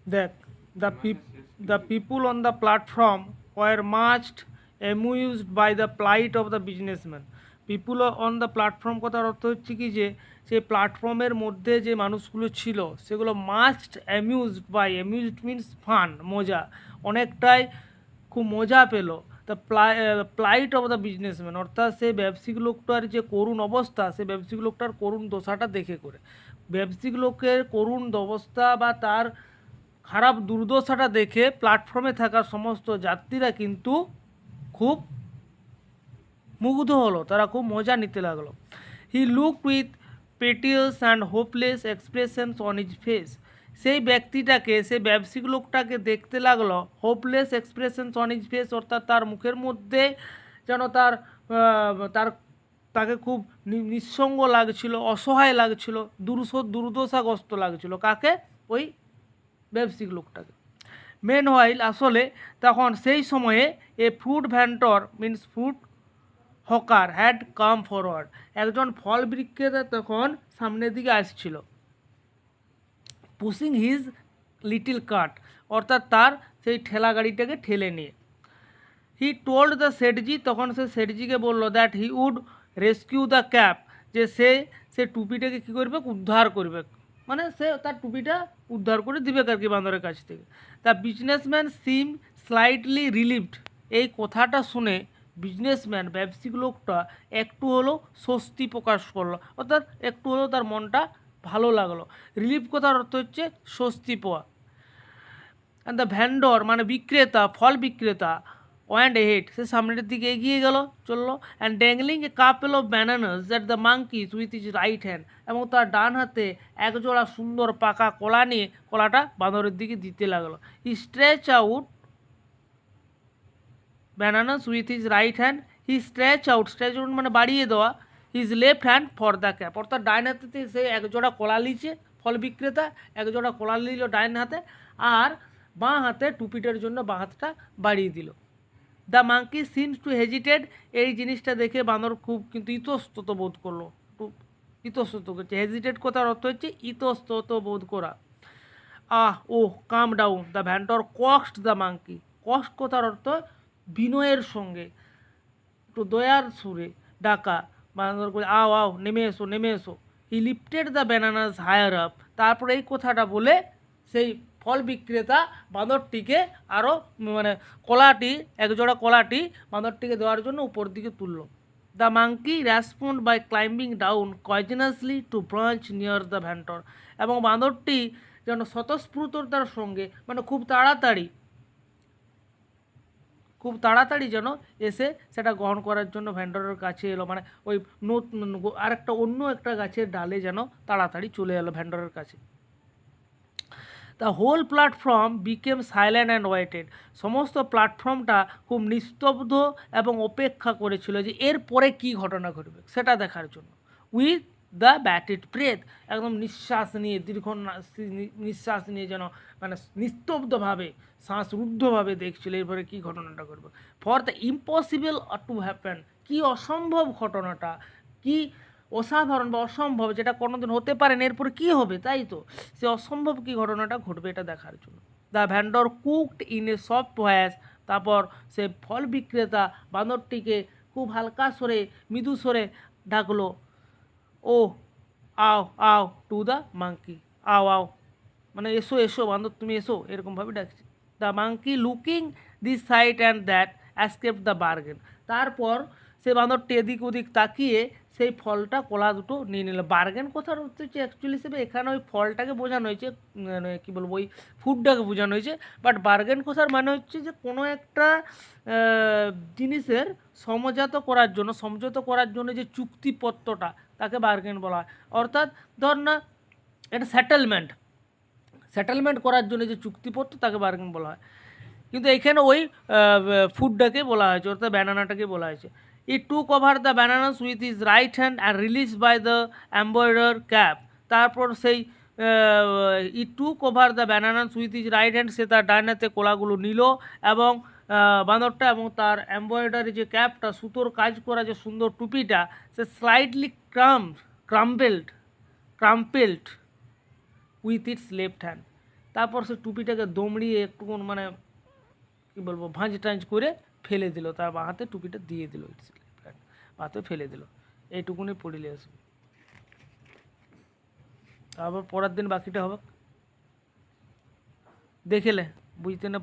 দেখ, the people on the platform were much amused by the plight of the businessman. People on the platform কথার অর্থ হচ্ছে কি যে সেই প্ল্যাটফর্মের মধ্যে যে মানুষগুলো ছিল সেগুলো must amused by, amused means fun, মজা, অনেকটাই খুব মজা পেল the plight of the businessman, অর্থাৎ সেই ব্যবসায়িক লোকটার যে করুণ অবস্থা, সেই ব্যবসায়িক লোকটার করুণ দশাটা দেখে করে। ব্যবসায়িক লোকের করুণ অবস্থা বা তার খারাপ দুর্দশাটা দেখে প্ল্যাটফর্মে থাকা সমস্ত যাত্রীরা কিন্তু খুব মুগ্ধ হলো, তারা খুব মজা নিতে লাগলো। He look with piteous and hopeless expressions on his face, সেই ব্যক্তিটাকে, সেই ব্যবসায়িক লোকটাকে দেখতে লাগলো hopeless expressions on his face, অর্থাৎ তার মুখের মধ্যে যেন তার তাকে খুব নিঃসঙ্গ লাগছিল, অসহায় লাগছিল, দুর্দশাগ্রস্ত লাগছিল। কাকে? ওই ব্যবসায়িক লোকটাকে। মেন হোয়াইল, আসলে তখন সেই সময়ে a food vendor means food hawker had come forward, একজন ফল বিক্রেতা তখন সামনের দিকে আসছিল। পুশিং হিজ লিটিল কার্ট, অর্থাৎ তার সেই ঠেলা গাড়িটাকে ঠেলে নিয়ে। হি টোল্ড দ্য সেটজি, তখন সে সেটজিকে বললো that he would rescue the cap, যে সে টুপিটাকে কী করবে? উদ্ধার করবে, মানে সে তার টুপিটা উদ্ধার করে দিবে আর কি বান্দরের কাছ থেকে। The businessman SIM slightly relieved, এই কথাটা শুনে বিজনেসম্যান, ব্যবসায়িক লোকটা একটু হলেও স্বস্তি প্রকাশ করলো, অর্থাৎ একটু হলেও তার মনটা ভালো লাগলো। রিলিফ কথার অর্থ হচ্ছে স্বস্তি পাওয়া। অ্যান্ড দ্য ভ্যান্ডর মানে বিক্রেতা, ফল বিক্রেতা, ওয়ান্ড হেড, সে সামনের দিকে এগিয়ে গেল, চললো। And dangling A couple of bananas that the monkeys with his right hand, এবং তার ডান হাতে একজোড়া সুন্দর পাকা কলা নিয়ে কলাটা বাঁদরের দিকে দিতে লাগলো। He stretch out bananas with his right hand, he stretch out মানে বাড়িয়ে দেওয়া, his left hand for the cap, অর্থাৎ ডাইন হাতে সে একজোড়া কলা লিছে, ফল বিক্রেতা একজোড়া কলা নিল ডাইন হাতে, আর বাঁ হাতে টুপিটার জন্য বাঁ হাতটা বাড়িয়ে দিল। The monkey seems to hesitated, এই জিনিসটা দেখে বাঁদর খুব কিন্তু ইতস্তত বোধ করলো, ইতস্তত করছে। হেজিটেট কথার অর্থ হচ্ছে ইতস্তত বোধ করা। Oh come down, the vendor coaxed the monkey, coaxed কথার অর্থ বিনয়ের সঙ্গে, একটু দয়ার সুরে ডাকা, বাঁদর করে আও আও, নেমে এসো নেমে এসো। He lifted the bananas higher up, তারপরে এই কথাটা বলে সেই ফল বিক্রেতা বাঁদরটিকে আরও মানে কলাটি, একজোড়া কলাটি বাঁদরটিকে দেওয়ার জন্য উপর দিকে তুলল। The monkey respond by climbing down cautiously to branch near the vendor, এবং বাঁদরটি যেন স্বতঃস্ফূর্ততার সঙ্গে মানে খুব তাড়াতাড়ি যেন এসে সেটা গ্রহণ করার জন্য ভ্যান্ডরের কাছে এলো, মানে ওই আরেকটা অন্য একটা গাছের ডালে যেন তাড়াতাড়ি চলে এলো ভ্যান্ডরের কাছে। The whole platform became silent and waited, সমস্ত প্ল্যাটফর্মটা খুব নিস্তব্ধ এবং অপেক্ষা করেছিল যে এরপরে কী ঘটনা ঘটবে সেটা দেখার জন্য। উইথ দ্য ব্যাটেড ব্রেথ, একদম নিঃশ্বাস নিয়ে, দীর্ঘ নিঃশ্বাস নিয়ে যেন মানে নিস্তব্ধভাবে, শ্বাসরুদ্ধভাবে দেখছিল এরপরে কী ঘটনাটা ঘটবে। For the impossible to happen, কী অসম্ভব ঘটনাটা, কী অসাধারণ বা অসম্ভব, যেটা কোনোদিন হতে পারে না, এরপরে কী হবে, তাই তো সে অসম্ভব কী ঘটনাটা ঘটবে এটা দেখার জন্য। The vendor cooked in a soft voice, তারপর সে ফল বিক্রেতা বাঁদরটিকে খুব হালকা স্বরে, মৃদু স্বরে ডাকলো, ও আও আও টু দ্য মাঙ্কি, আও আও মানে এসো এসো বাঁদর তুমি এসো, এরকমভাবে ডাকছে। The monkey looking this side and that escape the bargain, তারপর সে বাঁদরটি এদিক ওদিক তাকিয়ে সেই ফলটা কলা দুটো নিয়ে নিল। বার্গেন কথার হচ্ছে অ্যাকচুয়ালি হিসেবে এখানে ওই ফলটাকে বোঝানো হয়েছে, মানে কী বলবো, ওই ফুডটাকে বোঝানো হয়েছে, বাট বার্গেন কথার মানে হচ্ছে যে কোনো একটা জিনিসের সমঝোতা করার জন্য যে চুক্তিপত্রটা তাকে বার্গেন বলা হয়। অর্থাৎ ধর না এটা সেটেলমেন্ট করার জন্য যে চুক্তিপত্র তাকে বার্গেন বলা হয়, কিন্তু এখানে ওই ফুডটাকে বলা হয়েছে, অর্থাৎ ব্যানানাটাকে বলা হয়েছে। He took over the bananas with his right hand and release by the embroidered cap, তারপর সেই he took over the bananas with his right hand, সে তার ডান হাতে কলাগুলো নিল এবং বাঁদরটা এবং তার এম্বয়ডারি যে ক্যাপটা, সুতোর কাজ করা যে সুন্দর টুপিটা, সে slightly crumpled with its left hand, তারপর সে টুপিটাকে দমড়িয়ে একটু মানে কী বলবো ভাঁজ টাঁজ করে ফেলে দিল, তার বাঁ হাতে টুপিটা দিয়ে দিল, হাতে ফেলে দিল। এইটুকুনি পড়িলে আসবে, তারপর পরের দিন বাকিটা হবে। দেখিলে বুঝতে না